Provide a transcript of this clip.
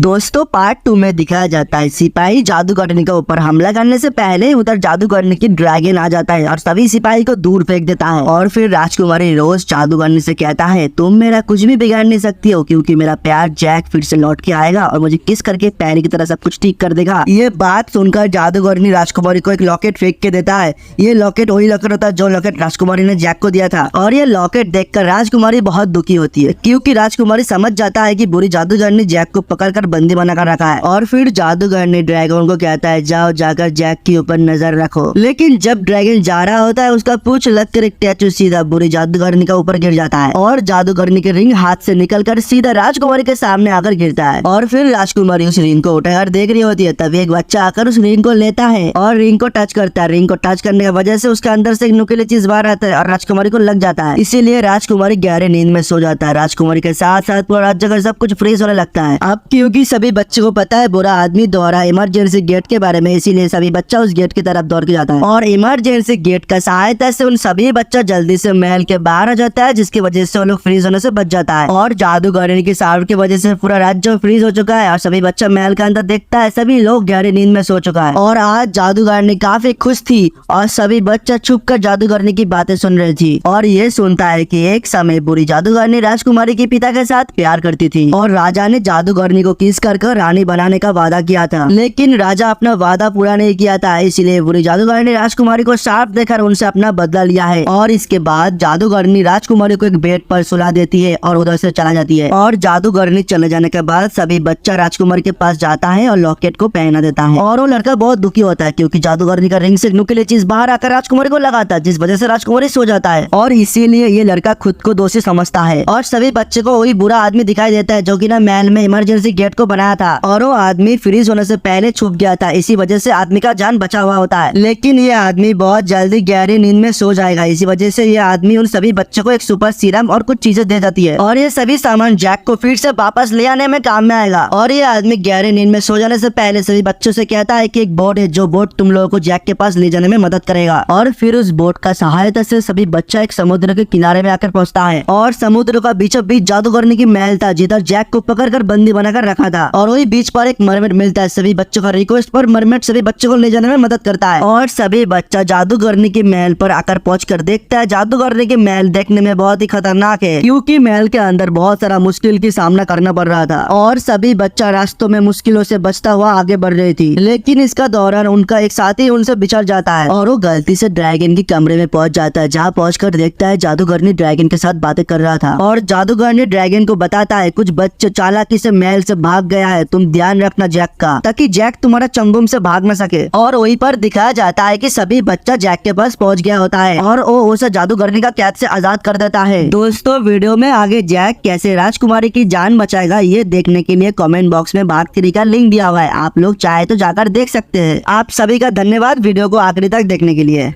दोस्तों पार्ट 2 में दिखाया जाता है सिपाही जादूगरनी के ऊपर हमला करने से पहले उधर जादूगरनी की ड्रैगन आ जाता है और सभी सिपाही को दूर फेंक देता है। और फिर राजकुमारी रोज जादूगरनी से कहता है तुम मेरा कुछ भी बिगाड़ नहीं सकती हो क्योंकि मेरा प्यार जैक फिर से लौट के आएगा और मुझे किस करके पहले की तरह सब कुछ ठीक कर देगा। ये बात सुनकर जादूगरनी राजकुमारी को एक लॉकेट फेंक के देता है। ये लॉकेट वही लॉकेट होता है जो लॉकेट राजकुमारी ने जैक को दिया था। और ये लॉकेट देखकर राजकुमारी बहुत दुखी होती है क्योंकि राजकुमारी समझ जाता है कि बुरी जादूगरनी जैक को पकड़कर बंदी बना कर रखा है। और फिर जादूगरनी ड्रैगन को कहता है जाओ जाकर जैक के ऊपर नजर रखो। लेकिन जब ड्रैगन जा रहा होता है उसका पूंछ लगकर एक टैटू सीधा बुरी जादूगरनी का ऊपर गिर जाता है और जादूगरनी की रिंग हाथ से निकलकर सीधा राजकुमारी के सामने आकर गिरता है। और फिर राजकुमारी उस रिंग को उठाकर देख रही होती है तभी एक बच्चा आकर उस रिंग को लेता है और रिंग को टच करता है। रिंग को टच करने की वजह से उसके अंदर से एक नुकीली चीज बाहर आता है और राजकुमारी को लग जाता है। इसीलिए राजकुमारी गहरे नींद में सो जाता है। राजकुमारी के साथ साथ पूरा जगह सब कुछ फ्रीज होने लगता है। अब क्योंकि सभी बच्चों को पता है बुरा आदमी द्वारा इमरजेंसी गेट के बारे में, इसीलिए सभी बच्चा उस गेट की तरफ दौड़ के जाता है और इमरजेंसी गेट का सहायता से उन सभी बच्चा जल्दी से महल के बाहर आ जाता है जिसकी वजह से वो लोग फ्रीज होने से बच जाता है। और जादूगरनी की साउंड की वजह से पूरा राज्य फ्रीज हो चुका है और सभी बच्चा महल के अंदर देखता है सभी लोग गहरी नींद में सो चुका है। और आज जादूगरनी काफी खुश थी और सभी बच्चा छुप कर जादूगरनी की बातें सुन रही थी। और ये सुनता है कि एक समय बुरी जादूगरनी राजकुमारी के पिता के साथ प्यार करती थी और राजा ने जादूगरनी को किस कर रानी बनाने का वादा किया था। लेकिन राजा अपना वादा पूरा नहीं किया था, इसलिए बुरी जादूगरनी ने राजकुमारी को साफ देखकर उनसे अपना बदला लिया है। और इसके बाद जादूगरनी राजकुमारी को एक बेड पर सुला देती है और उधर से चला जाती है। और जादूगरनी चले जाने के बाद सभी बच्चा राजकुमारी के पास जाता है और लॉकेट को पहना देता है। और वो लड़का बहुत दुखी होता है क्योंकि जादूगरनी का रिंग से नुकीली चीज बाहर आकर राजकुमारी को लगाता है जिस वजह से राजकुमारी सो जाता है। और इसीलिए ये लड़का खुद को दोषी समझता है और सभी बच्चे को वही बुरा आदमी दिखाई देता है जो कि ना महल में इमरजेंसी गेट को बनाया था और वो आदमी फ्रीज होने से पहले छुप गया था। इसी वजह से आदमी का जान बचा हुआ होता है। लेकिन ये आदमी बहुत जल्दी गहरी नींद में सो जाएगा। इसी वजह से ये आदमी उन सभी बच्चों को एक सुपर सीरम और कुछ चीजें दे जाती है और ये सभी सामान जैक को फिर से वापस ले आने में काम में आएगा। और ये आदमी गहरी नींद में सो जाने से पहले सभी बच्चों से कहता है कि एक बोट है जो बोट तुम लोगों को जैक के पास ले जाने में मदद करेगा। और फिर उस बोट का सहायता से सभी बच्चा एक समुद्र के किनारे में आकर पहुंचता है और समुद्र का बीचों बीच जादूगरनी की महल था जिधर जैक को पकड़कर बंदी बनाकर रखा था। और वही बीच पर एक मरमेड मिलता है। सभी बच्चों का रिक्वेस्ट पर मरमेड सभी बच्चों को ले जाने में मदद करता है और सभी बच्चा जादूगरनी के महल पर आकर पहुंचकर देखता है जादूगरनी के महल देखने में बहुत ही खतरनाक है क्योंकि महल के अंदर बहुत सारा मुश्किल की सामना करना पड़ रहा था और सभी बच्चा रास्तों में मुश्किलों से बचता हुआ आगे बढ़ रही थी। लेकिन इसका दौरान उनका एक साथी उनसे बिछड़ जाता है और वो गलती से ड्रैगन के कमरे में पहुंच जाता है जहाँ पहुंचकर देखता है जादूगरनी ड्रैगन के साथ बातें कर रहा था। और जादूगरनी ड्रैगन को बताता है कुछ बच्चे चालाकी से महल से भाग गया है, तुम ध्यान रखना जैक का ताकि जैक तुम्हारा चंगुम से भाग न सके। और वहीं पर दिखाया जाता है कि सभी बच्चा जैक के पास पहुंच गया होता है और वो उसे जादूगरनी का कैद से आजाद कर देता है। दोस्तों वीडियो में आगे जैक कैसे राजकुमारी की जान बचाएगा ये देखने के लिए कमेंट बॉक्स में भाग 3 का लिंक दिया हुआ है, आप लोग चाहे तो जाकर देख सकते हैं। आप सभी का धन्यवाद वीडियो को आखिरी तक देखने के लिए।